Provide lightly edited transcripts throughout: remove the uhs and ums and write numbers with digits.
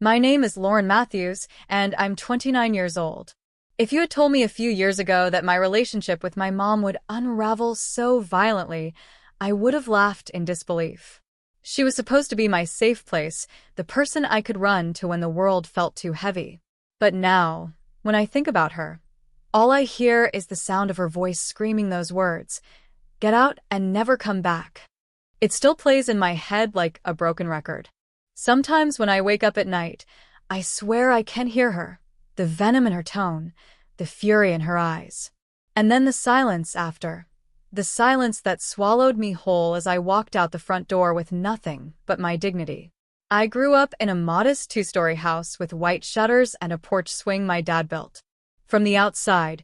My name is Lauren Matthews, and I'm 29 years old. If you had told me a few years ago that my relationship with my mom would unravel so violently, I would have laughed in disbelief. She was supposed to be my safe place, the person I could run to when the world felt too heavy. But now, when I think about her, all I hear is the sound of her voice screaming those words, "Get out and never come back." It still plays in my head like a broken record. Sometimes when I wake up at night, I swear I can hear her, the venom in her tone, the fury in her eyes. And then the silence after. The silence that swallowed me whole as I walked out the front door with nothing but my dignity. I grew up in a modest two-story house with white shutters and a porch swing my dad built. From the outside,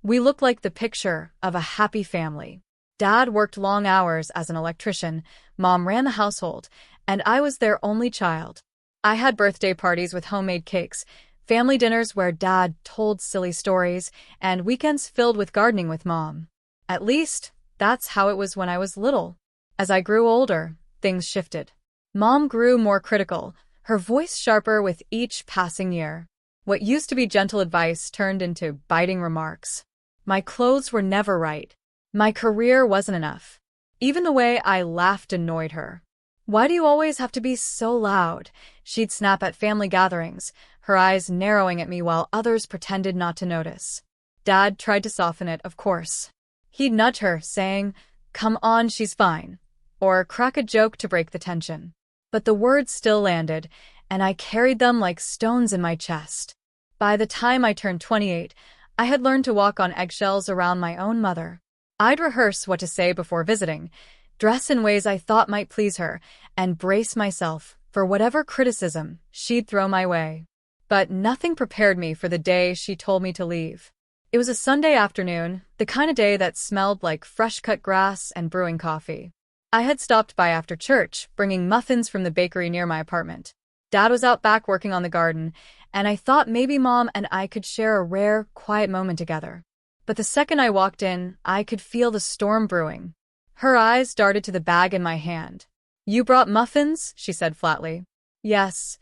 we looked like the picture of a happy family. Dad worked long hours as an electrician, Mom ran the household, and I was their only child. I had birthday parties with homemade cakes, family dinners where Dad told silly stories, and weekends filled with gardening with Mom. At least, that's how it was when I was little. As I grew older, things shifted. Mom grew more critical, her voice sharper with each passing year. What used to be gentle advice turned into biting remarks. My clothes were never right. My career wasn't enough. Even the way I laughed annoyed her. "Why do you always have to be so loud?" She'd snap at family gatherings, her eyes narrowing at me while others pretended not to notice. Dad tried to soften it, of course. He'd nudge her, saying, "Come on, she's fine," or crack a joke to break the tension. But the words still landed, and I carried them like stones in my chest. By the time I turned 28, I had learned to walk on eggshells around my own mother. I'd rehearse what to say before visiting, dress in ways I thought might please her, and brace myself for whatever criticism she'd throw my way. But nothing prepared me for the day she told me to leave. It was a Sunday afternoon, the kind of day that smelled like fresh-cut grass and brewing coffee. I had stopped by after church, bringing muffins from the bakery near my apartment. Dad was out back working on the garden, and I thought maybe Mom and I could share a rare, quiet moment together. But the second I walked in, I could feel the storm brewing. Her eyes darted to the bag in my hand. "You brought muffins?" she said flatly. "Yes,"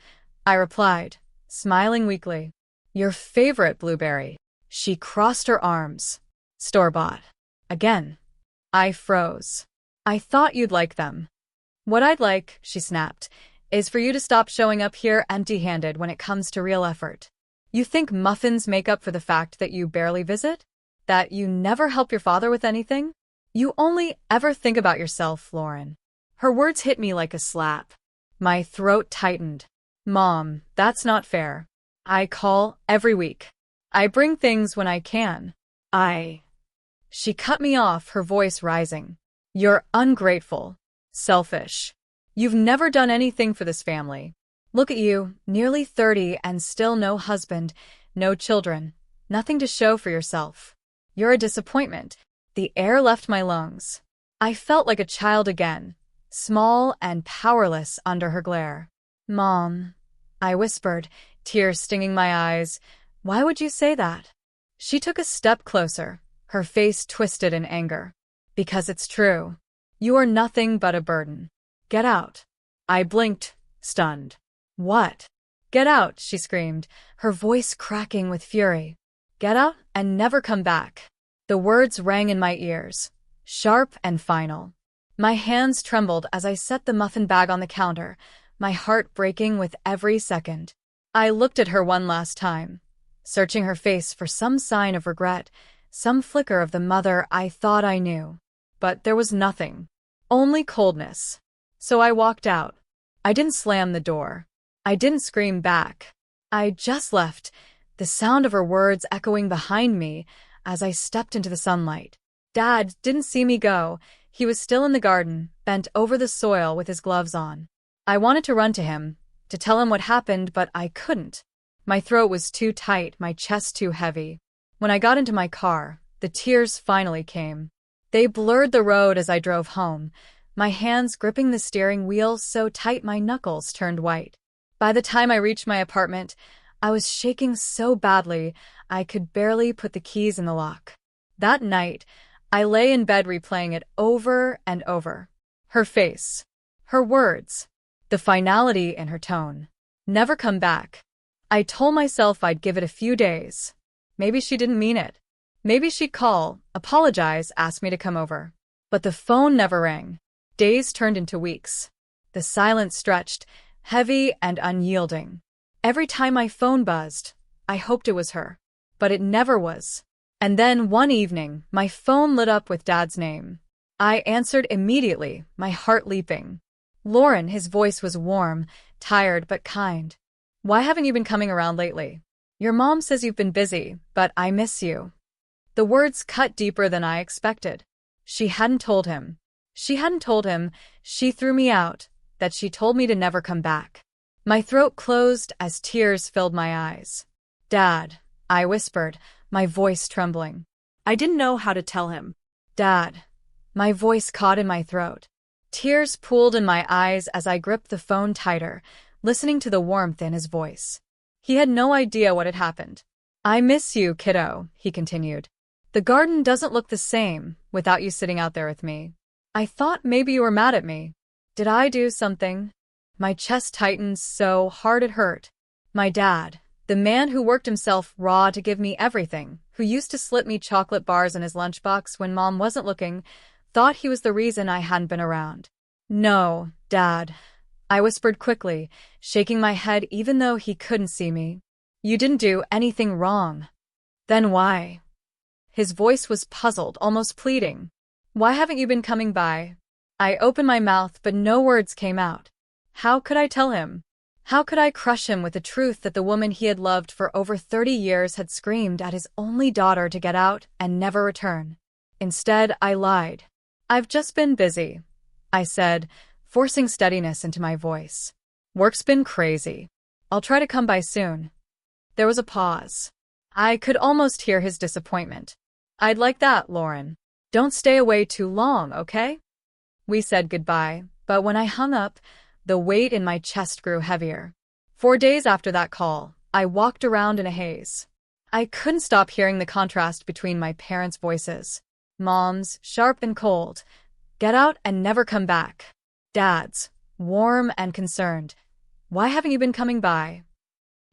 I replied, smiling weakly. "Your favorite blueberry." She crossed her arms. "Store-bought." Again. I froze. "I thought you'd like them." "What I'd like," she snapped, "is for you to stop showing up here empty-handed when it comes to real effort. You think muffins make up for the fact that you barely visit? That you never help your father with anything? You only ever think about yourself, Lauren." Her words hit me like a slap. My throat tightened. "Mom, that's not fair. I call every week. I bring things when I can. She cut me off, her voice rising. "You're ungrateful. Selfish. You've never done anything for this family. Look at you, nearly 30 and still no husband, no children, nothing to show for yourself. You're a disappointment." The air left my lungs. I felt like a child again, small and powerless under her glare. "Mom," I whispered, tears stinging my eyes, "why would you say that?" She took a step closer, her face twisted in anger. "Because it's true. You are nothing but a burden. Get out." I blinked, stunned. "What?" "Get out," she screamed, her voice cracking with fury. "Get out and never come back." The words rang in my ears, sharp and final. My hands trembled as I set the muffin bag on the counter, my heart breaking with every second. I looked at her one last time, searching her face for some sign of regret, some flicker of the mother I thought I knew. But there was nothing. Only coldness. So I walked out. I didn't slam the door. I didn't scream back. I just left, the sound of her words echoing behind me as I stepped into the sunlight. Dad didn't see me go. He was still in the garden, bent over the soil with his gloves on. I wanted to run to him, to tell him what happened, but I couldn't. My throat was too tight, my chest too heavy. When I got into my car, the tears finally came. They blurred the road as I drove home, my hands gripping the steering wheel so tight my knuckles turned white. By the time I reached my apartment, I was shaking so badly I could barely put the keys in the lock. That night, I lay in bed replaying it over and over. Her face, her words, the finality in her tone. Never come back. I told myself I'd give it a few days. Maybe she didn't mean it. Maybe she'd call, apologize, ask me to come over. But the phone never rang. Days turned into weeks. The silence stretched, heavy and unyielding. Every time my phone buzzed, I hoped it was her. But it never was. And then one evening, my phone lit up with Dad's name. I answered immediately, my heart leaping. Lauren, his voice was warm, tired but kind. Why haven't you been coming around lately? Your mom says you've been busy, but I miss you. The words cut deeper than I expected. She hadn't told him. She threw me out, that she told me to never come back. My throat closed as tears filled my eyes. Dad, I whispered, my voice trembling. I didn't know how to tell him. Dad. My voice caught in my throat. Tears pooled in my eyes as I gripped the phone tighter, listening to the warmth in his voice. He had no idea what had happened. I miss you, kiddo, he continued. The garden doesn't look the same without you sitting out there with me. I thought maybe you were mad at me. Did I do something? My chest tightened so hard it hurt. My dad, the man who worked himself raw to give me everything, who used to slip me chocolate bars in his lunchbox when Mom wasn't looking, thought he was the reason I hadn't been around. No, Dad, I whispered quickly, shaking my head even though he couldn't see me. You didn't do anything wrong. Then why? His voice was puzzled, almost pleading. Why haven't you been coming by? I opened my mouth, but no words came out. How could I tell him? How could I crush him with the truth that the woman he had loved for over 30 years had screamed at his only daughter to get out and never return? Instead, I lied. I've just been busy, I said, forcing steadiness into my voice. Work's been crazy. I'll try to come by soon. There was a pause. I could almost hear his disappointment. I'd like that, Lauren. Don't stay away too long, okay? We said goodbye, but when I hung up, the weight in my chest grew heavier. 4 days after that call, I walked around in a haze. I couldn't stop hearing the contrast between my parents' voices. Mom's, sharp and cold. Get out and never come back. Dad's, warm and concerned. Why haven't you been coming by?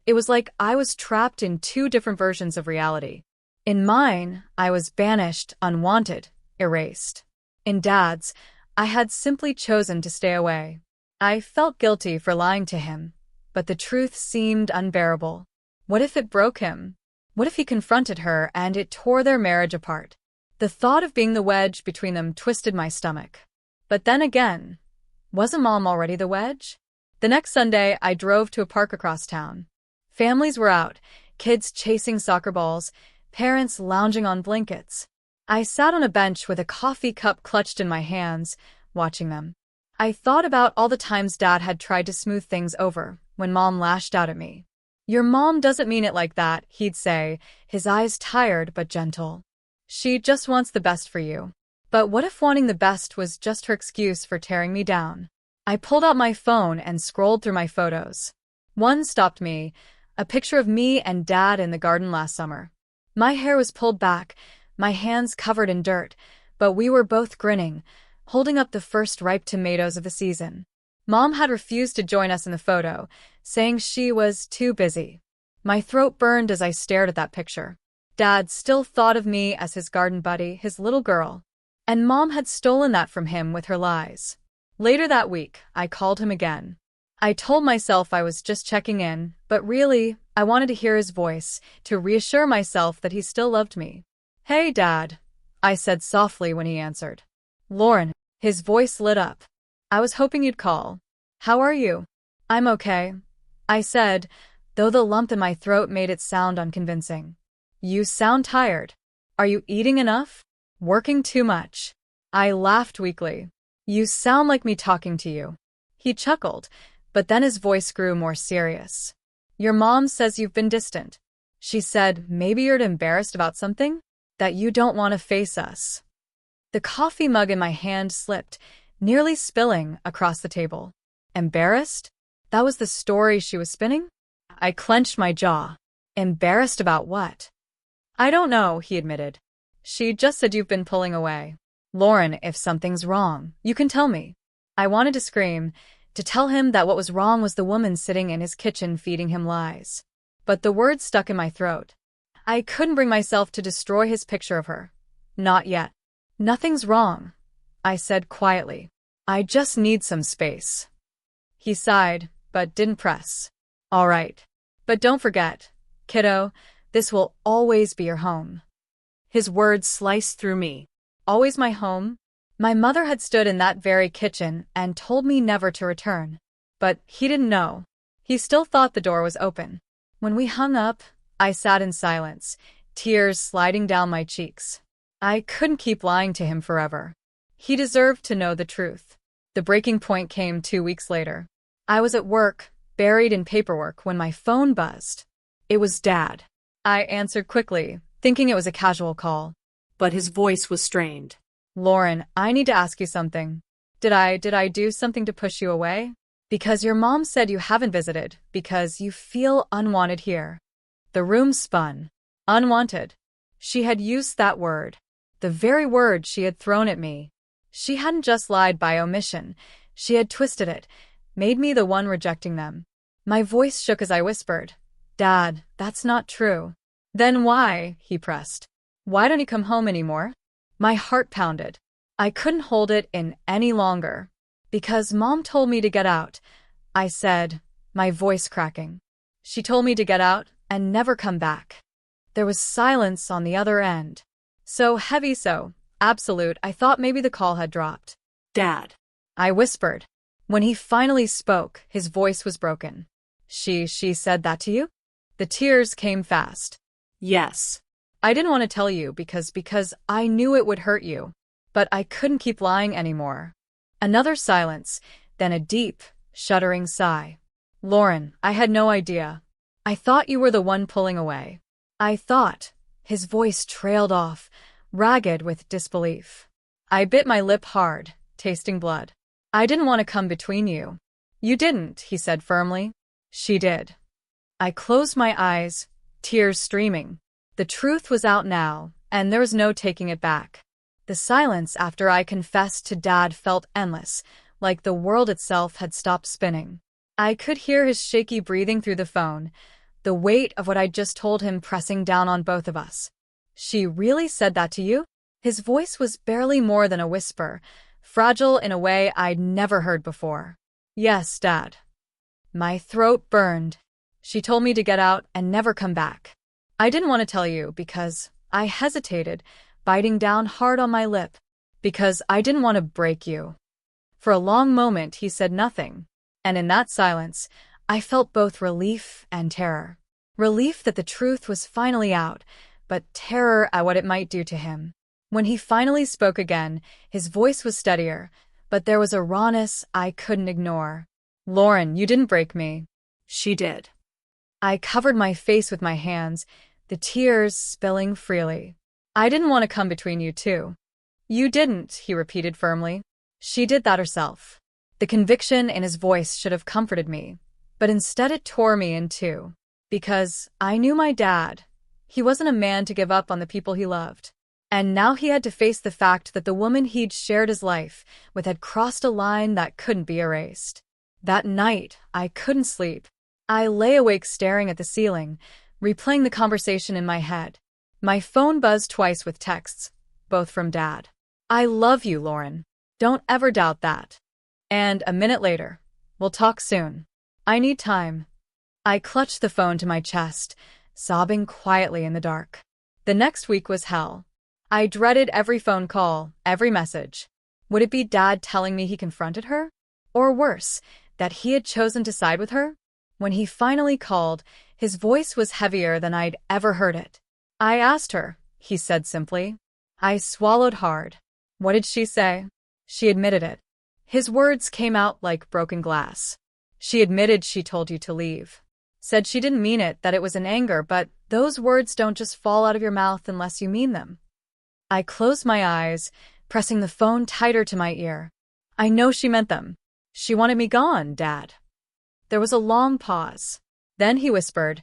It was like I was trapped in 2 different versions of reality. In mine, I was banished, unwanted, erased. In Dad's, I had simply chosen to stay away. I felt guilty for lying to him, but the truth seemed unbearable. What if it broke him? What if he confronted her and it tore their marriage apart? The thought of being the wedge between them twisted my stomach. But then again, wasn't Mom already the wedge? The next Sunday, I drove to a park across town. Families were out, kids chasing soccer balls, parents lounging on blankets. I sat on a bench with a coffee cup clutched in my hands, watching them. I thought about all the times Dad had tried to smooth things over when Mom lashed out at me. Your mom doesn't mean it like that, he'd say, his eyes tired but gentle. She just wants the best for you. But what if wanting the best was just her excuse for tearing me down? I pulled out my phone and scrolled through my photos. One stopped me, a picture of me and Dad in the garden last summer. My hair was pulled back, my hands covered in dirt, but we were both grinning, holding up the first ripe tomatoes of the season. Mom had refused to join us in the photo, saying she was too busy. My throat burned as I stared at that picture. Dad still thought of me as his garden buddy, his little girl. And Mom had stolen that from him with her lies. Later that week, I called him again. I told myself I was just checking in, but really, I wanted to hear his voice, to reassure myself that he still loved me. Hey, Dad, I said softly when he answered. Lauren, his voice lit up. I was hoping you'd call. How are you? I'm okay, I said, though the lump in my throat made it sound unconvincing. You sound tired. Are you eating enough? Working too much? I laughed weakly. You sound like me talking to you. He chuckled, but then his voice grew more serious. Your mom says you've been distant. She said maybe you're embarrassed about something? That you don't want to face us. The coffee mug in my hand slipped, nearly spilling across the table. Embarrassed? That was the story she was spinning? I clenched my jaw. Embarrassed about what? I don't know, he admitted. She just said you've been pulling away. Lauren, if something's wrong, you can tell me. I wanted to scream, To tell him that what was wrong was the woman sitting in his kitchen feeding him lies. But the words stuck in my throat. I couldn't bring myself to destroy his picture of her. Not yet. Nothing's wrong, I said quietly. I just need some space. He sighed, but didn't press. All right. But don't forget, kiddo, this will always be your home. His words sliced through me. Always my home? My mother had stood in that very kitchen and told me never to return. But he didn't know. He still thought the door was open. When we hung up, I sat in silence, tears sliding down my cheeks. I couldn't keep lying to him forever. He deserved to know the truth. The breaking point came 2 weeks later. I was at work, buried in paperwork, when my phone buzzed. It was Dad. I answered quickly, thinking it was a casual call. But his voice was strained. Lauren, I need to ask you something. Did I do something to push you away? Because your mom said you haven't visited, because you feel unwanted here. The room spun. Unwanted. She had used that word. The very word she had thrown at me. She hadn't just lied by omission. She had twisted it, made me the one rejecting them. My voice shook as I whispered, Dad, that's not true. Then why? He pressed. Why don't you come home anymore? My heart pounded. I couldn't hold it in any longer. Because Mom told me to get out, I said, my voice cracking. She told me to get out and never come back. There was silence on the other end. So heavy, so absolute, I thought maybe the call had dropped. Dad, I whispered. When he finally spoke, his voice was broken. She said that to you? The tears came fast. Yes. I didn't want to tell you because I knew it would hurt you. But I couldn't keep lying anymore. Another silence, then a deep, shuddering sigh. Lauren, I had no idea. I thought you were the one pulling away. I thought. His voice trailed off, ragged with disbelief. I bit my lip hard, tasting blood. I didn't want to come between you. You didn't, he said firmly. She did. I closed my eyes, tears streaming. The truth was out now, and there was no taking it back. The silence after I confessed to Dad felt endless, like the world itself had stopped spinning. I could hear his shaky breathing through the phone, the weight of what I'd just told him pressing down on both of us. She really said that to you? His voice was barely more than a whisper, fragile in a way I'd never heard before. Yes, Dad. My throat burned. She told me to get out and never come back. I didn't want to tell you because I hesitated, biting down hard on my lip, because I didn't want to break you. For a long moment he said nothing, and in that silence, I felt both relief and terror. Relief that the truth was finally out, but terror at what it might do to him. When he finally spoke again, his voice was steadier, but there was a rawness I couldn't ignore. Lauren, you didn't break me. She did. I covered my face with my hands, the tears spilling freely. I didn't want to come between you two. You didn't, he repeated firmly. She did that herself. The conviction in his voice should have comforted me, but instead it tore me in two. Because I knew my dad. He wasn't a man to give up on the people he loved. And now he had to face the fact that the woman he'd shared his life with had crossed a line that couldn't be erased. That night, I couldn't sleep. I lay awake staring at the ceiling, replaying the conversation in my head. My phone buzzed twice with texts, both from Dad. I love you, Lauren. Don't ever doubt that. And a minute later, we'll talk soon. I need time. I clutched the phone to my chest, sobbing quietly in the dark. The next week was hell. I dreaded every phone call, every message. Would it be Dad telling me he confronted her? Or worse, that he had chosen to side with her? When he finally called, his voice was heavier than I'd ever heard it. I asked her, he said simply. I swallowed hard. What did she say? She admitted it. His words came out like broken glass. She admitted she told you to leave. Said she didn't mean it, that it was in anger, but those words don't just fall out of your mouth unless you mean them. I closed my eyes, pressing the phone tighter to my ear. I know she meant them. She wanted me gone, Dad. There was a long pause. Then he whispered,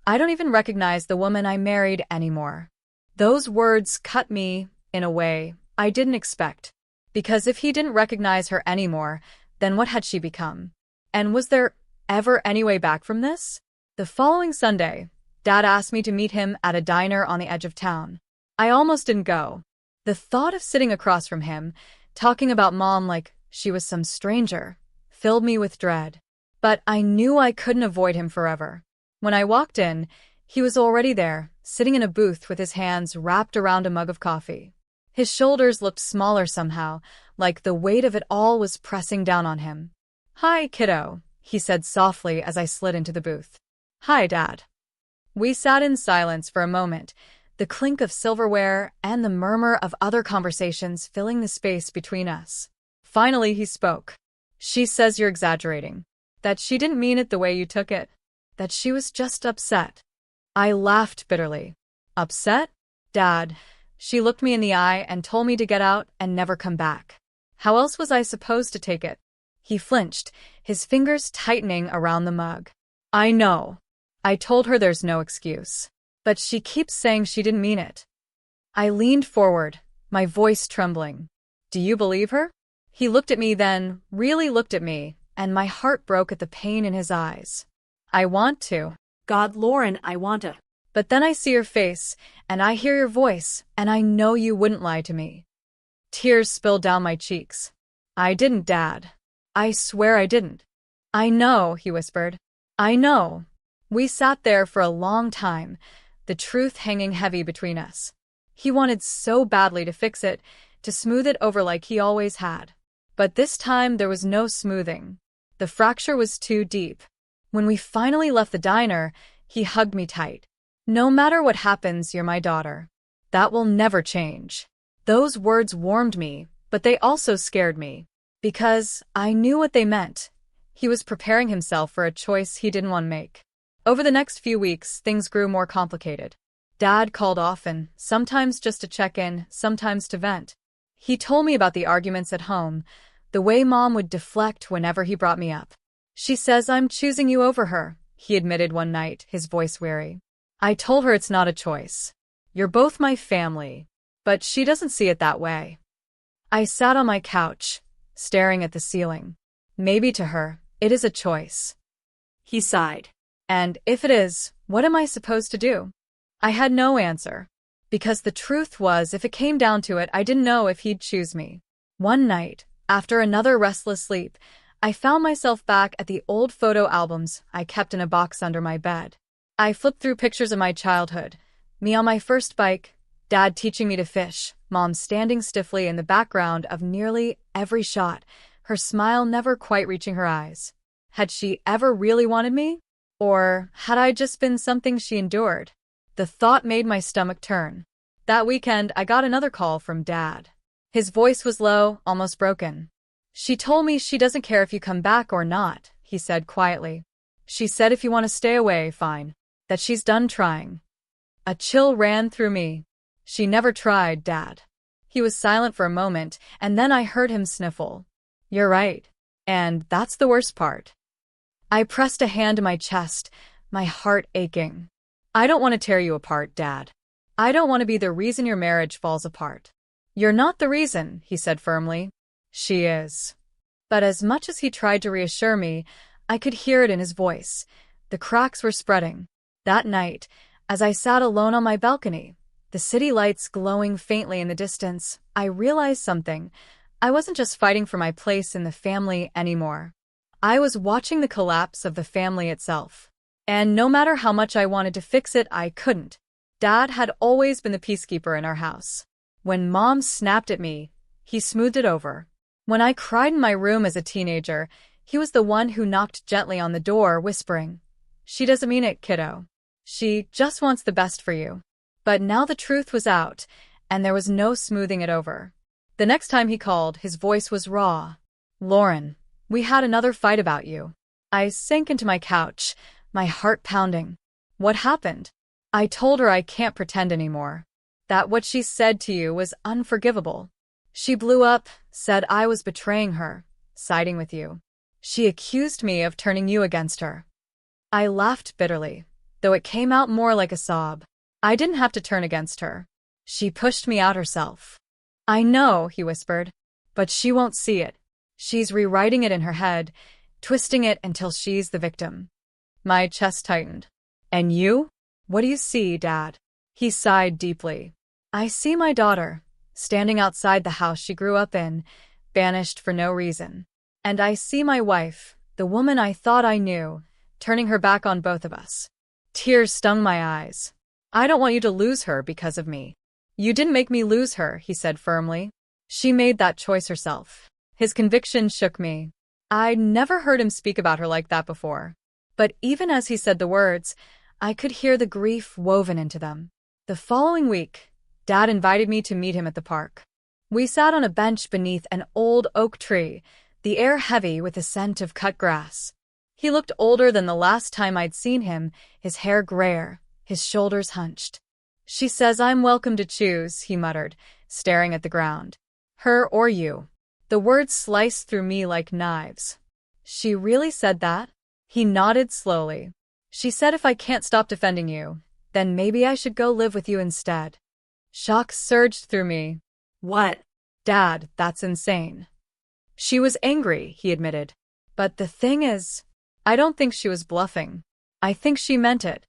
I don't even recognize the woman I married anymore. Those words cut me, in a way, I didn't expect. Because if he didn't recognize her anymore, then what had she become? And was there ever any way back from this? The following Sunday, Dad asked me to meet him at a diner on the edge of town. I almost didn't go. The thought of sitting across from him, talking about Mom like she was some stranger, filled me with dread. But I knew I couldn't avoid him forever. When I walked in, he was already there, sitting in a booth with his hands wrapped around a mug of coffee. His shoulders looked smaller somehow, like the weight of it all was pressing down on him. "Hi, kiddo," he said softly as I slid into the booth. "Hi, Dad." We sat in silence for a moment, the clink of silverware and the murmur of other conversations filling the space between us. Finally, he spoke. "She says you're exaggerating. That she didn't mean it the way you took it. That she was just upset." I laughed bitterly. "Upset? Dad." She looked me in the eye and told me to get out and never come back. How else was I supposed to take it? He flinched, his fingers tightening around the mug. "I know." I told her there's no excuse. "But she keeps saying she didn't mean it." I leaned forward, my voice trembling. "Do you believe her?" He looked at me then, really looked at me, and my heart broke at the pain in his eyes. "I want to." God, Lauren, I want to. "But then I see your face, and I hear your voice, and I know you wouldn't lie to me." Tears spilled down my cheeks. "I didn't, Dad. I swear I didn't." "I know," he whispered. "I know." We sat there for a long time, the truth hanging heavy between us. He wanted so badly to fix it, to smooth it over like he always had. But this time there was no smoothing. The fracture was too deep. When we finally left the diner, he hugged me tight. "No matter what happens, you're my daughter. That will never change." Those words warmed me, but they also scared me. Because I knew what they meant. He was preparing himself for a choice he didn't want to make. Over the next few weeks, things grew more complicated. Dad called often, sometimes just to check in, sometimes to vent. He told me about the arguments at home, the way Mom would deflect whenever he brought me up. "She says I'm choosing you over her," he admitted one night, his voice weary. I told her it's not a choice. "You're both my family." But she doesn't see it that way. I sat on my couch, staring at the ceiling. Maybe to her, it is a choice. He sighed. And if it is, what am I supposed to do? I had no answer. Because the truth was, if it came down to it, I didn't know if he'd choose me. One night, after another restless sleep, I found myself back at the old photo albums I kept in a box under my bed. I flipped through pictures of my childhood. Me on my first bike, Dad teaching me to fish, Mom standing stiffly in the background of nearly every shot, her smile never quite reaching her eyes. Had she ever really wanted me? Or had I just been something she endured? The thought made my stomach turn. That weekend, I got another call from Dad. His voice was low, almost broken. "She told me she doesn't care if you come back or not," he said quietly. "She said if you want to stay away, fine. That she's done trying." A chill ran through me. "She never tried, Dad." He was silent for a moment, and then I heard him sniffle. "You're right. And that's the worst part." I pressed a hand to my chest, my heart aching. "I don't want to tear you apart, Dad. I don't want to be the reason your marriage falls apart." "You're not the reason," he said firmly. "She is." But as much as he tried to reassure me, I could hear it in his voice. The cracks were spreading. That night, as I sat alone on my balcony, the city lights glowing faintly in the distance, I realized something. I wasn't just fighting for my place in the family anymore. I was watching the collapse of the family itself. And no matter how much I wanted to fix it, I couldn't. Dad had always been the peacekeeper in our house. When Mom snapped at me, he smoothed it over. When I cried in my room as a teenager, he was the one who knocked gently on the door, whispering, "She doesn't mean it, kiddo. She just wants the best for you." But now the truth was out, and there was no smoothing it over. The next time he called, his voice was raw. "Lauren, we had another fight about you." I sank into my couch, my heart pounding. "What happened?" I told her I can't pretend anymore. That what she said to you was unforgivable. She blew up, said I was betraying her, siding with you. She accused me of turning you against her. I laughed bitterly, though it came out more like a sob. I didn't have to turn against her. She pushed me out herself. "I know," he whispered, "but she won't see it. She's rewriting it in her head, twisting it until she's the victim. My chest tightened. And you? What do you see, Dad? He sighed deeply. I see my daughter, standing outside the house she grew up in, banished for no reason. And I see my wife, the woman I thought I knew, turning her back on both of us. Tears stung my eyes. I don't want you to lose her because of me. You didn't make me lose her, he said firmly. She made that choice herself. His conviction shook me. I'd never heard him speak about her like that before. But even as he said the words, I could hear the grief woven into them. The following week, Dad invited me to meet him at the park. We sat on a bench beneath an old oak tree, the air heavy with the scent of cut grass. He looked older than the last time I'd seen him, his hair grayer, his shoulders hunched. She says I'm welcome to choose, he muttered, staring at the ground. Her or you. The words sliced through me like knives. She really said that? He nodded slowly. She said if I can't stop defending you, then maybe I should go live with you instead. Shock surged through me. What? Dad, that's insane. She was angry, he admitted. But the thing is, I don't think she was bluffing. I think she meant it.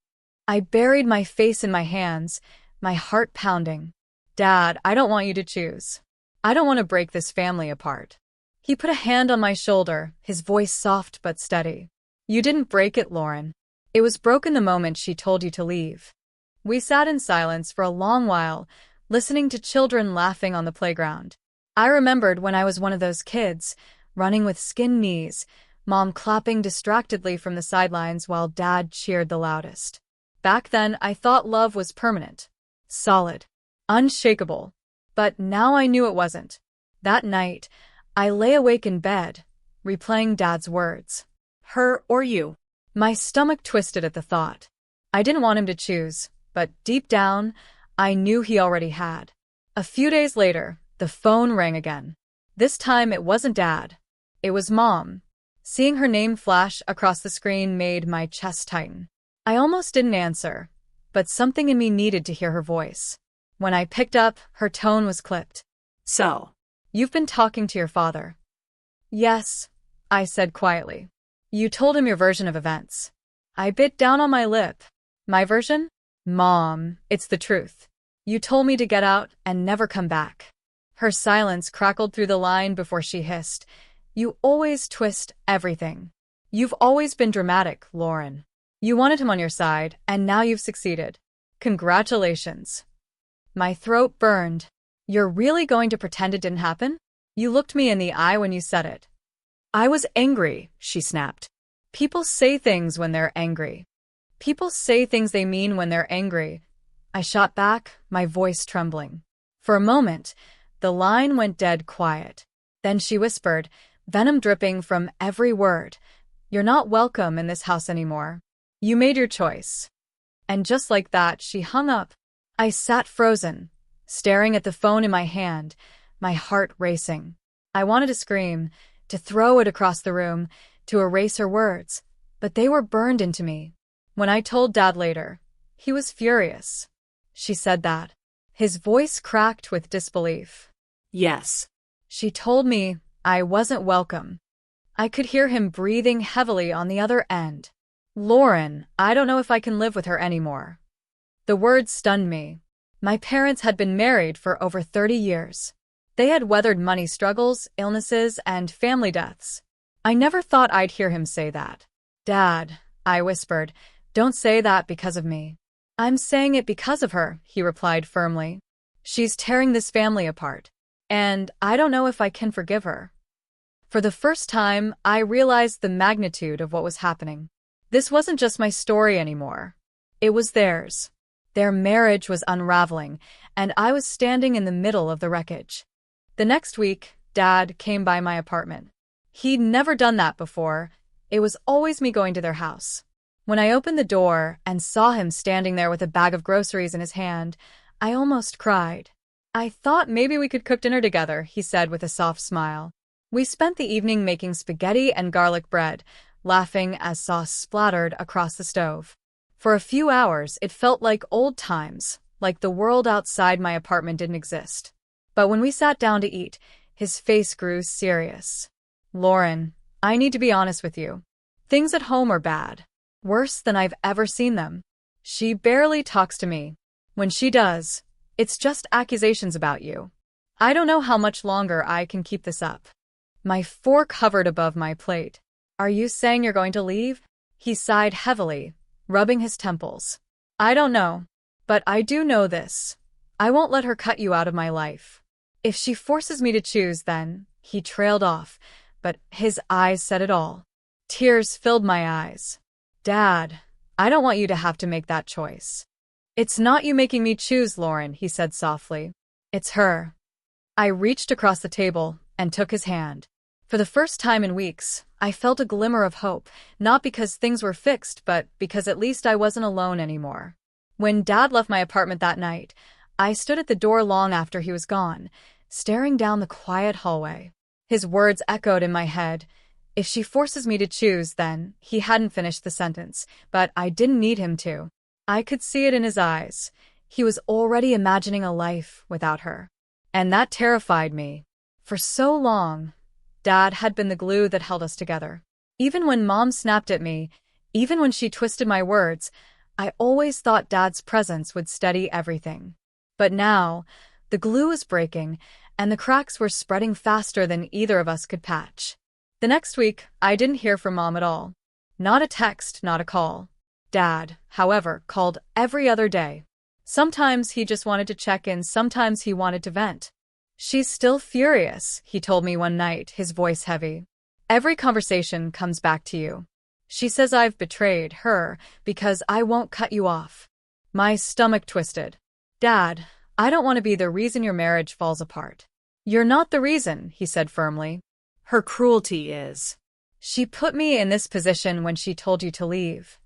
I buried my face in my hands, my heart pounding. Dad, I don't want you to choose. I don't want to break this family apart. He put a hand on my shoulder, his voice soft but steady. You didn't break it, Lauren. It was broken the moment she told you to leave. We sat in silence for a long while, listening to children laughing on the playground. I remembered when I was one of those kids, running with skinned knees, Mom clapping distractedly from the sidelines while Dad cheered the loudest. Back then, I thought love was permanent, solid, unshakable. But now I knew it wasn't. That night, I lay awake in bed, replaying Dad's words. Her or you? My stomach twisted at the thought. I didn't want him to choose, but deep down, I knew he already had. A few days later, the phone rang again. This time it wasn't Dad. It was Mom. Seeing her name flash across the screen made my chest tighten. I almost didn't answer, but something in me needed to hear her voice. When I picked up, her tone was clipped. So, you've been talking to your father. Yes, I said quietly. You told him your version of events. I bit down on my lip. My version? Mom, it's the truth. You told me to get out and never come back. Her silence crackled through the line before she hissed. You always twist everything. You've always been dramatic, Lauren. You wanted him on your side, and now you've succeeded. Congratulations. My throat burned. You're really going to pretend it didn't happen? You looked me in the eye when you said it. I was angry, she snapped. People say things when they're angry. People say things they mean when they're angry. I shot back, my voice trembling. For a moment, the line went dead quiet. Then she whispered, venom dripping from every word. You're not welcome in this house anymore. You made your choice. And just like that, she hung up. I sat frozen, staring at the phone in my hand, my heart racing. I wanted to scream, to throw it across the room, to erase her words, but they were burned into me. When I told Dad later, he was furious. She said that. His voice cracked with disbelief. Yes. She told me I wasn't welcome. I could hear him breathing heavily on the other end. Lauren, I don't know if I can live with her anymore. The words stunned me. My parents had been married for over 30 years. They had weathered money struggles, illnesses, and family deaths. I never thought I'd hear him say that. Dad, I whispered, don't say that because of me. I'm saying it because of her, he replied firmly. She's tearing this family apart. And I don't know if I can forgive her. For the first time, I realized the magnitude of what was happening. This wasn't just my story anymore. It was theirs. Their marriage was unraveling, and I was standing in the middle of the wreckage. The next week, Dad came by my apartment. He'd never done that before. It was always me going to their house. When I opened the door and saw him standing there with a bag of groceries in his hand, I almost cried. I thought maybe we could cook dinner together, he said with a soft smile. We spent the evening making spaghetti and garlic bread, laughing as sauce splattered across the stove. For a few hours, it felt like old times, like the world outside my apartment didn't exist. But when we sat down to eat, his face grew serious. Lauren, I need to be honest with you. Things at home are bad. Worse than I've ever seen them. She barely talks to me. When she does, it's just accusations about you. I don't know how much longer I can keep this up. My fork hovered above my plate. Are you saying you're going to leave? He sighed heavily, rubbing his temples. I don't know. But I do know this. I won't let her cut you out of my life. If she forces me to choose, then, he trailed off, but his eyes said it all. Tears filled my eyes. Dad, I don't want you to have to make that choice. It's not you making me choose, Lauren, he said softly. It's her. I reached across the table and took his hand. For the first time in weeks, I felt a glimmer of hope, not because things were fixed, but because at least I wasn't alone anymore. When Dad left my apartment that night, I stood at the door long after he was gone, staring down the quiet hallway. His words echoed in my head. If she forces me to choose, then, he hadn't finished the sentence, but I didn't need him to. I could see it in his eyes. He was already imagining a life without her. And that terrified me. For so long, Dad had been the glue that held us together. Even when Mom snapped at me, even when she twisted my words, I always thought Dad's presence would steady everything. But now, the glue was breaking, and the cracks were spreading faster than either of us could patch. The next week, I didn't hear from Mom at all. Not a text, not a call. Dad, however, called every other day. Sometimes he just wanted to check in, sometimes he wanted to vent. She's still furious, he told me one night, his voice heavy. Every conversation comes back to you. She says I've betrayed her because I won't cut you off. My stomach twisted. Dad, I don't want to be the reason your marriage falls apart. You're not the reason, he said firmly. Her cruelty is. She put me in this position when she told you to leave.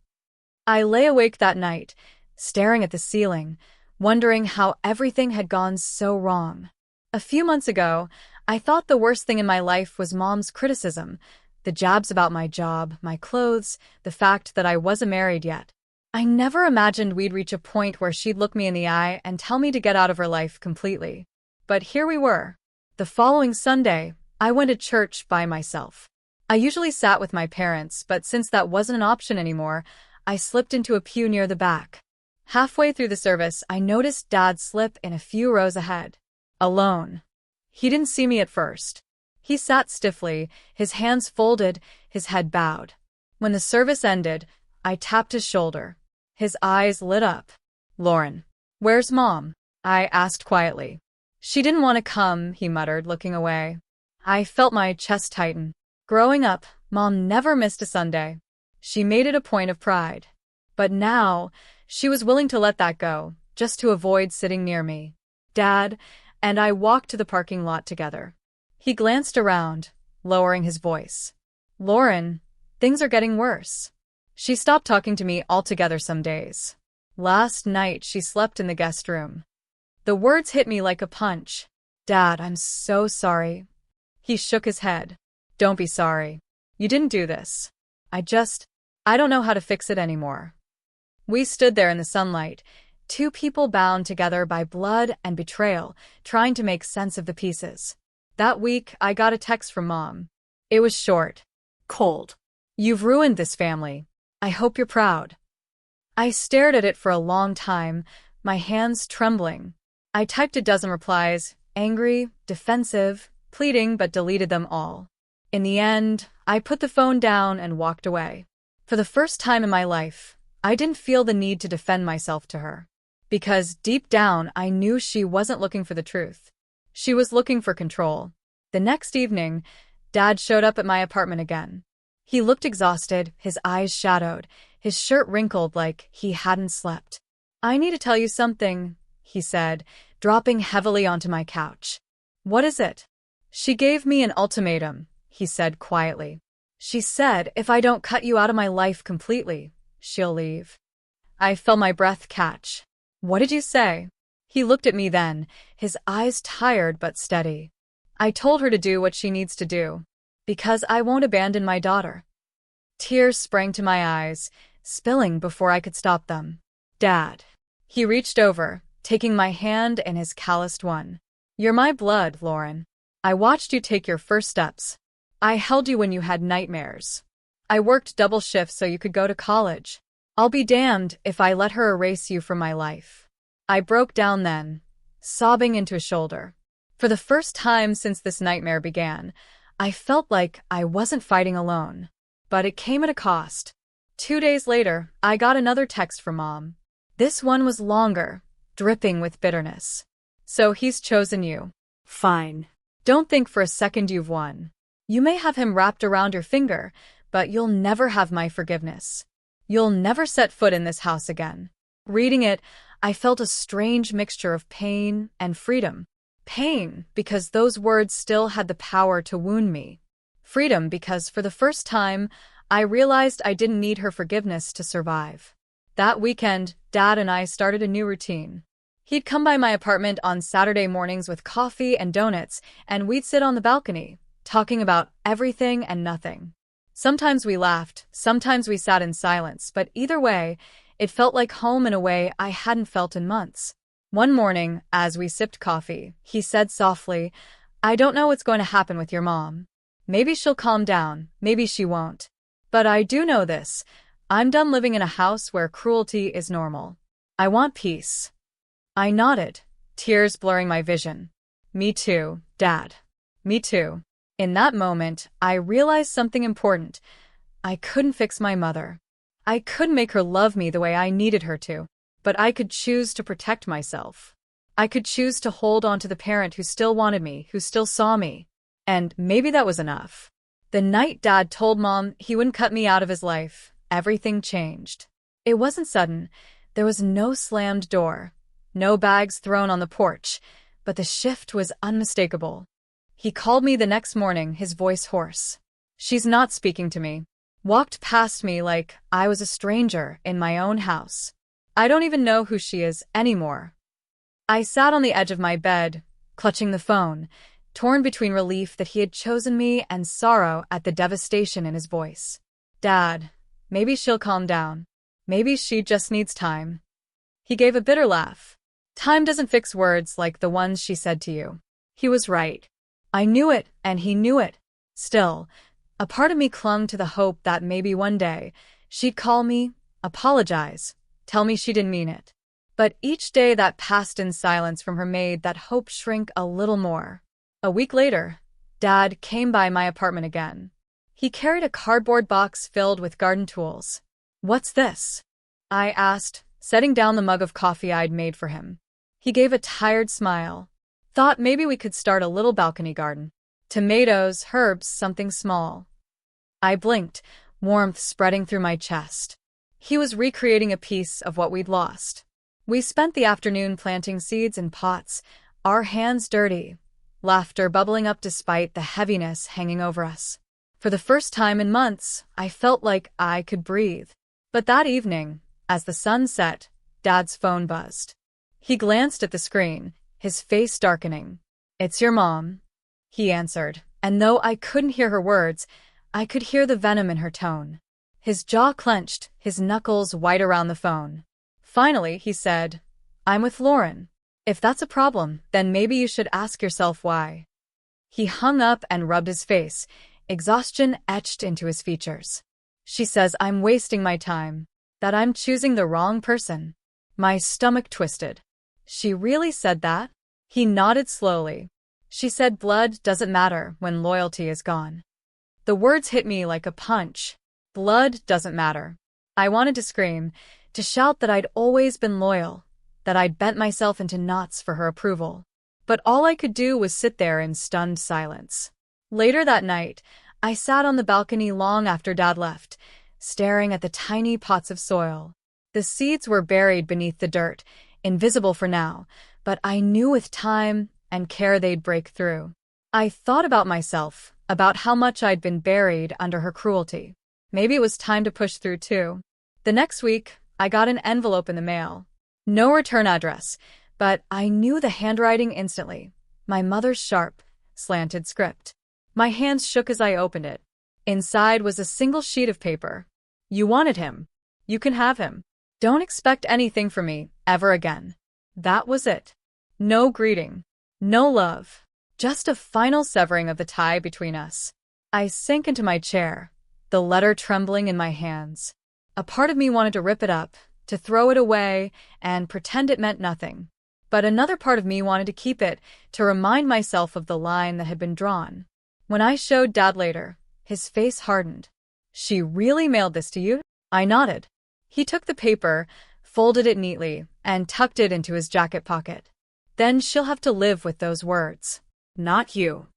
I lay awake that night, staring at the ceiling, wondering how everything had gone so wrong. A few months ago, I thought the worst thing in my life was Mom's criticism, the jabs about my job, my clothes, the fact that I wasn't married yet. I never imagined we'd reach a point where she'd look me in the eye and tell me to get out of her life completely. But here we were. The following Sunday, I went to church by myself. I usually sat with my parents, but since that wasn't an option anymore, I slipped into a pew near the back. Halfway through the service, I noticed Dad slip in a few rows ahead. Alone. He didn't see me at first. He sat stiffly, his hands folded, his head bowed. When the service ended, I tapped his shoulder. His eyes lit up. Lauren, where's Mom? I asked quietly. She didn't want to come, he muttered, looking away. I felt my chest tighten. Growing up, Mom never missed a Sunday. She made it a point of pride. But now, she was willing to let that go, just to avoid sitting near me. Dad and I walked to the parking lot together. He glanced around, lowering his voice. Lauren, things are getting worse. She stopped talking to me altogether some days. Last night, she slept in the guest room. The words hit me like a punch. Dad, I'm so sorry. He shook his head. Don't be sorry. You didn't do this. I don't know how to fix it anymore. We stood there in the sunlight, two people bound together by blood and betrayal, trying to make sense of the pieces. That week, I got a text from Mom. It was short. Cold. You've ruined this family. I hope you're proud. I stared at it for a long time, my hands trembling. I typed a dozen replies, angry, defensive, pleading, but deleted them all. In the end, I put the phone down and walked away. For the first time in my life, I didn't feel the need to defend myself to her. Because deep down, I knew she wasn't looking for the truth. She was looking for control. The next evening, Dad showed up at my apartment again. He looked exhausted, his eyes shadowed, his shirt wrinkled like he hadn't slept. I need to tell you something, he said, dropping heavily onto my couch. What is it? She gave me an ultimatum, he said quietly. She said if I don't cut you out of my life completely, she'll leave. I felt my breath catch. What did you say? He looked at me then, his eyes tired but steady. I told her to do what she needs to do. Because I won't abandon my daughter. Tears sprang to my eyes, spilling before I could stop them. Dad. He reached over, taking my hand in his calloused one. You're my blood, Lauren. I watched you take your first steps. I held you when you had nightmares. I worked double shifts so you could go to college. I'll be damned if I let her erase you from my life. I broke down then, sobbing into his shoulder. For the first time since this nightmare began, I felt like I wasn't fighting alone. But it came at a cost. 2 days later, I got another text from Mom. This one was longer, dripping with bitterness. So he's chosen you. Fine. Don't think for a second you've won. You may have him wrapped around your finger, but you'll never have my forgiveness. You'll never set foot in this house again. Reading it, I felt a strange mixture of pain and freedom. Pain, because those words still had the power to wound me. Freedom, because for the first time, I realized I didn't need her forgiveness to survive. That weekend, Dad and I started a new routine. He'd come by my apartment on Saturday mornings with coffee and donuts, and we'd sit on the balcony, talking about everything and nothing. Sometimes we laughed, sometimes we sat in silence, but either way, it felt like home in a way I hadn't felt in months. One morning, as we sipped coffee, he said softly, "I don't know what's going to happen with your mom. Maybe she'll calm down, maybe she won't. But I do know this. I'm done living in a house where cruelty is normal. I want peace." I nodded, tears blurring my vision. Me too, Dad. Me too. In that moment, I realized something important. I couldn't fix my mother. I couldn't make her love me the way I needed her to. But I could choose to protect myself. I could choose to hold on to the parent who still wanted me, who still saw me. And maybe that was enough. The night Dad told Mom he wouldn't cut me out of his life, everything changed. It wasn't sudden. There was no slammed door, no bags thrown on the porch, but the shift was unmistakable. He called me the next morning, his voice hoarse. "She's not speaking to me." Walked past me like I was a stranger in my own house. I don't even know who she is anymore. I sat on the edge of my bed, clutching the phone, torn between relief that he had chosen me and sorrow at the devastation in his voice. "Dad, maybe she'll calm down. Maybe she just needs time." He gave a bitter laugh. "Time doesn't fix words like the ones she said to you." He was right. I knew it, and he knew it. Still, a part of me clung to the hope that maybe one day she'd call me, apologize, tell me she didn't mean it. But each day that passed in silence from her made that hope shrink a little more. A week later, Dad came by my apartment again. He carried a cardboard box filled with garden tools. "What's this?" I asked, setting down the mug of coffee I'd made for him. He gave a tired smile. "Thought maybe we could start a little balcony garden. Tomatoes, herbs, something small." I blinked, warmth spreading through my chest. He was recreating a piece of what we'd lost. We spent the afternoon planting seeds in pots, our hands dirty, laughter bubbling up despite the heaviness hanging over us. For the first time in months, I felt like I could breathe. But that evening, as the sun set, Dad's phone buzzed. He glanced at the screen, his face darkening. "It's your mom," he answered, and though I couldn't hear her words, I could hear the venom in her tone. His jaw clenched, his knuckles white around the phone. Finally, he said, "I'm with Lauren. If that's a problem, then maybe you should ask yourself why." He hung up and rubbed his face, exhaustion etched into his features. "She says I'm wasting my time, that I'm choosing the wrong person." My stomach twisted. "She really said that?" He nodded slowly. "She said blood doesn't matter when loyalty is gone." The words hit me like a punch. Blood doesn't matter. I wanted to scream, to shout that I'd always been loyal, that I'd bent myself into knots for her approval. But all I could do was sit there in stunned silence. Later that night, I sat on the balcony long after Dad left, staring at the tiny pots of soil. The seeds were buried beneath the dirt, invisible for now, but I knew with time and care they'd break through. I thought about myself, about how much I'd been buried under her cruelty. Maybe it was time to push through too. The next week, I got an envelope in the mail. No return address, but I knew the handwriting instantly. My mother's sharp, slanted script. My hands shook as I opened it. Inside was a single sheet of paper. "You wanted him. You can have him. Don't expect anything from me, ever again." That was it. No greeting. No love. Just a final severing of the tie between us. I sank into my chair, the letter trembling in my hands. A part of me wanted to rip it up, to throw it away, and pretend it meant nothing. But another part of me wanted to keep it, to remind myself of the line that had been drawn. When I showed Dad later, his face hardened. "She really mailed this to you?" I nodded. He took the paper, folded it neatly, and tucked it into his jacket pocket. "Then she'll have to live with those words. Not you."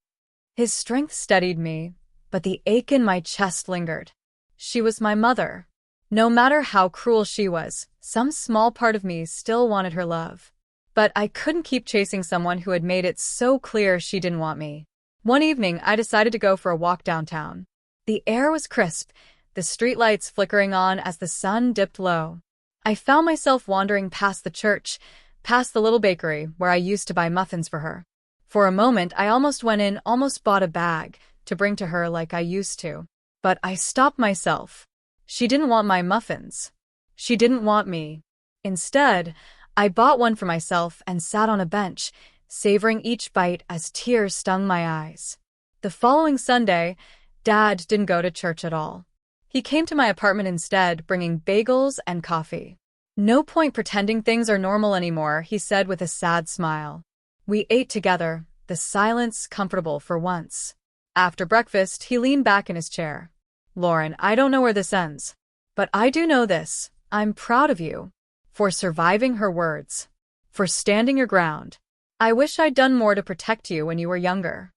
His strength steadied me, but the ache in my chest lingered. She was my mother. No matter how cruel she was, some small part of me still wanted her love. But I couldn't keep chasing someone who had made it so clear she didn't want me. One evening, I decided to go for a walk downtown. The air was crisp, the streetlights flickering on as the sun dipped low. I found myself wandering past the church, past the little bakery where I used to buy muffins for her. For a moment, I almost went in, almost bought a bag to bring to her like I used to. But I stopped myself. She didn't want my muffins. She didn't want me. Instead, I bought one for myself and sat on a bench, savoring each bite as tears stung my eyes. The following Sunday, Dad didn't go to church at all. He came to my apartment instead, bringing bagels and coffee. "No point pretending things are normal anymore," he said with a sad smile. We ate together, the silence comfortable for once. After breakfast, he leaned back in his chair. "Lauren, I don't know where this ends. But I do know this. I'm proud of you. For surviving her words. For standing your ground. I wish I'd done more to protect you when you were younger."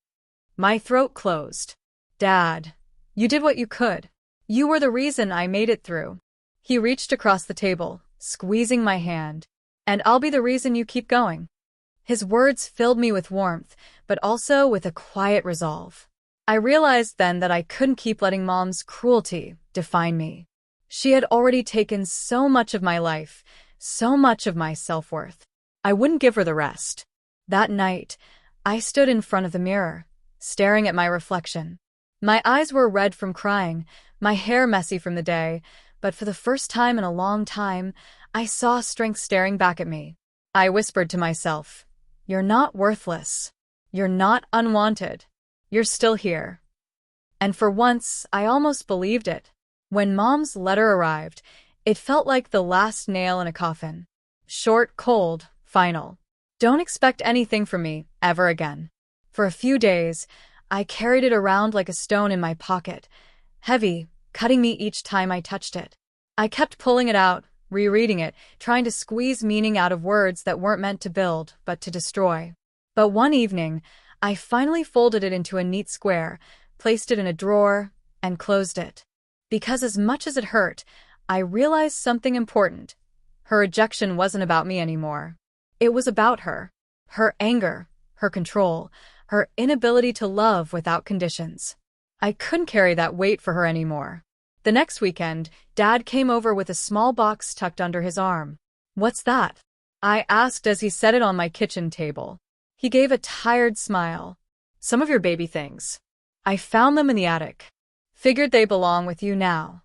My throat closed. "Dad, you did what you could. You were the reason I made it through." He reached across the table, squeezing my hand. "And I'll be the reason you keep going." His words filled me with warmth, but also with a quiet resolve. I realized then that I couldn't keep letting Mom's cruelty define me. She had already taken so much of my life, so much of my self-worth. I wouldn't give her the rest. That night, I stood in front of the mirror, staring at my reflection. My eyes were red from crying, my hair messy from the day, but for the first time in a long time, I saw strength staring back at me. I whispered to myself, "You're not worthless. You're not unwanted. You're still here." And for once, I almost believed it. When Mom's letter arrived, it felt like the last nail in a coffin. Short, cold, final. Don't expect anything from me ever again. For a few days, I carried it around like a stone in my pocket, heavy, cutting me each time I touched it. I kept pulling it out, rereading it, trying to squeeze meaning out of words that weren't meant to build, but to destroy. But one evening, I finally folded it into a neat square, placed it in a drawer, and closed it. Because as much as it hurt, I realized something important. Her rejection wasn't about me anymore. It was about her. Her anger, her control, her inability to love without conditions. I couldn't carry that weight for her anymore. The next weekend, Dad came over with a small box tucked under his arm. "What's that?" I asked as he set it on my kitchen table. He gave a tired smile. "Some of your baby things. I found them in the attic. Figured they belong with you now."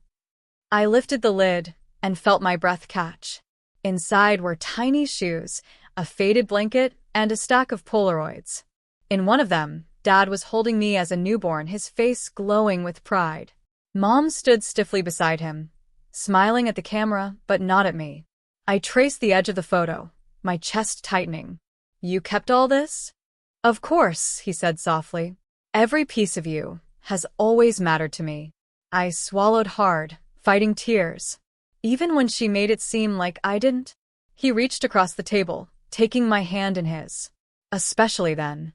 I lifted the lid and felt my breath catch. Inside were tiny shoes, a faded blanket, and a stack of Polaroids. In one of them, Dad was holding me as a newborn, his face glowing with pride. Mom stood stiffly beside him, smiling at the camera, but not at me. I traced the edge of the photo, my chest tightening. "You kept all this?" "Of course," he said softly. "Every piece of you has always mattered to me." I swallowed hard, fighting tears. Even when she made it seem like I didn't? He reached across the table, taking my hand in his. Especially then.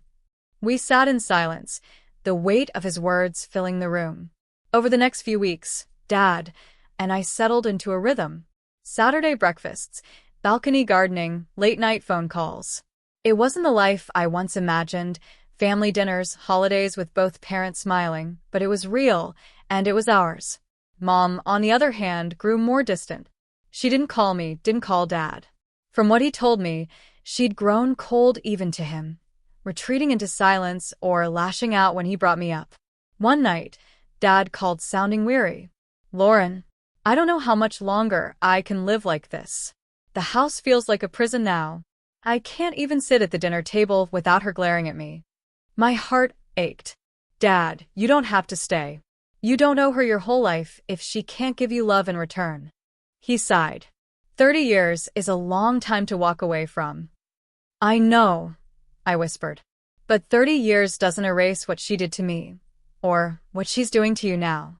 We sat in silence, the weight of his words filling the room. Over the next few weeks, Dad and I settled into a rhythm. Saturday breakfasts, balcony gardening, late-night phone calls. It wasn't the life I once imagined, family dinners, holidays with both parents smiling, but it was real, and it was ours. Mom, on the other hand, grew more distant. She didn't call me, didn't call Dad. From what he told me, she'd grown cold even to him, retreating into silence or lashing out when he brought me up. One night, Dad called sounding weary. "Lauren, I don't know how much longer I can live like this. The house feels like a prison now. I can't even sit at the dinner table without her glaring at me." My heart ached. Dad, you don't have to stay. You don't owe her your whole life if she can't give you love in return. He sighed. 30 years is a long time to walk away from. I know, I whispered. But 30 years doesn't erase what she did to me, or what she's doing to you now.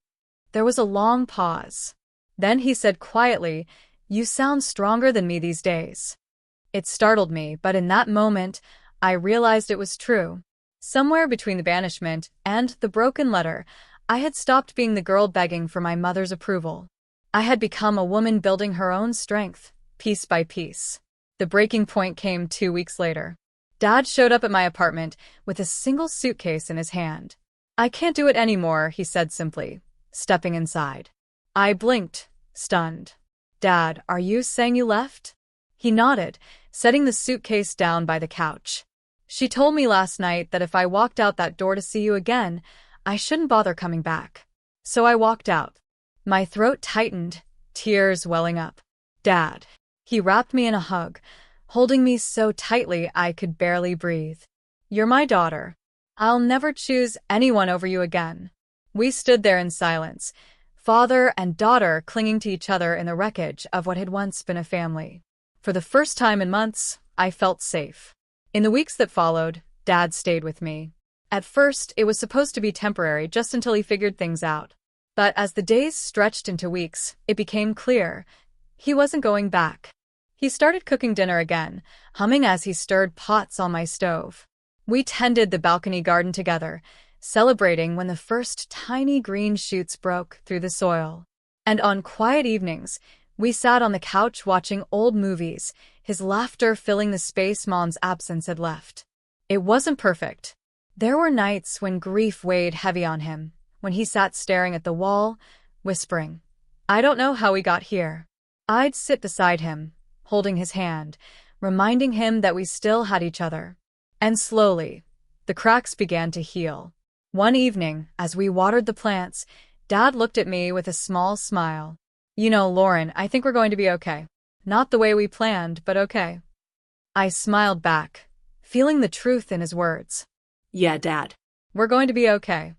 There was a long pause. Then he said quietly, "You sound stronger than me these days." It startled me, but in that moment, I realized it was true. Somewhere between the banishment and the broken letter, I had stopped being the girl begging for my mother's approval. I had become a woman building her own strength, piece by piece. The breaking point came 2 weeks later. Dad showed up at my apartment with a single suitcase in his hand. "I can't do it anymore," he said simply, stepping inside. I blinked, stunned. "Dad, are you saying you left?" He nodded, setting the suitcase down by the couch. "She told me last night that if I walked out that door to see you again, I shouldn't bother coming back. So I walked out." My throat tightened, tears welling up. "Dad." He wrapped me in a hug, holding me so tightly I could barely breathe. "You're my daughter. I'll never choose anyone over you again." We stood there in silence, father and daughter clinging to each other in the wreckage of what had once been a family. For the first time in months, I felt safe. In the weeks that followed, Dad stayed with me. At first, it was supposed to be temporary, just until he figured things out. But as the days stretched into weeks, it became clear he wasn't going back. He started cooking dinner again, humming as he stirred pots on my stove. We tended the balcony garden together, celebrating when the first tiny green shoots broke through the soil. And on quiet evenings, we sat on the couch watching old movies, his laughter filling the space Mom's absence had left. It wasn't perfect. There were nights when grief weighed heavy on him, when he sat staring at the wall, whispering, "I don't know how we got here." I'd sit beside him, holding his hand, reminding him that we still had each other. And slowly, the cracks began to heal. One evening, as we watered the plants, Dad looked at me with a small smile. "You know, Lauren, I think we're going to be okay. Not the way we planned, but okay." I smiled back, feeling the truth in his words. Yeah, Dad. We're going to be okay.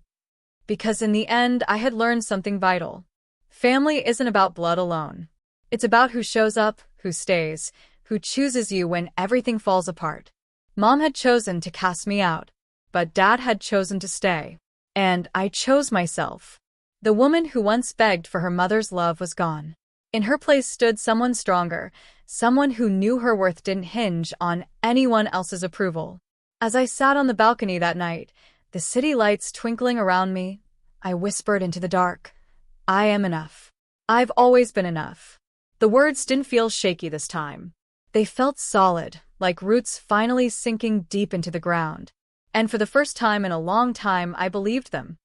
Because in the end, I had learned something vital. Family isn't about blood alone. It's about who shows up, who stays, who chooses you when everything falls apart. Mom had chosen to cast me out, but Dad had chosen to stay. And I chose myself. The woman who once begged for her mother's love was gone. In her place stood someone stronger, someone who knew her worth didn't hinge on anyone else's approval. As I sat on the balcony that night, the city lights twinkling around me, I whispered into the dark, "I am enough. I've always been enough." The words didn't feel shaky this time. They felt solid, like roots finally sinking deep into the ground. And for the first time in a long time, I believed them.